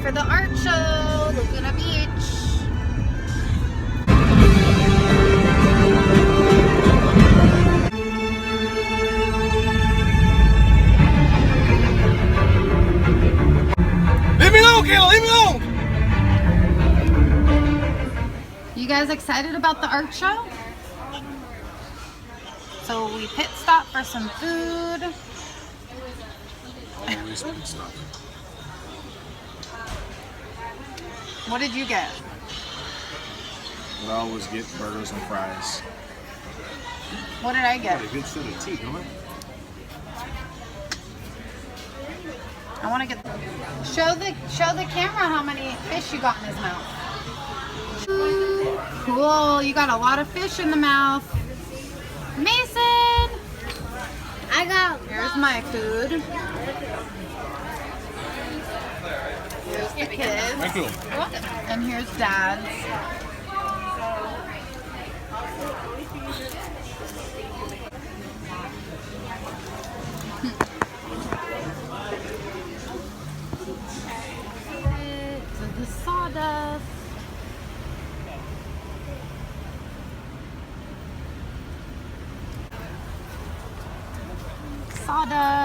for the art show, Laguna Beach. Leave me alone, Kayla, leave me alone! You guys excited about the art show? So we pit stop for some food. Always pit stop. What did you get? I always get burgers and fries. What did I get? Got a good set of tea, don't I? I want to get show the camera how many fish you got in his mouth. Cool, you got a lot of fish in the mouth. Mason, here's my food. Here's the kids. Thank you. And here's Dad's. So the Sawdust. Sawdust.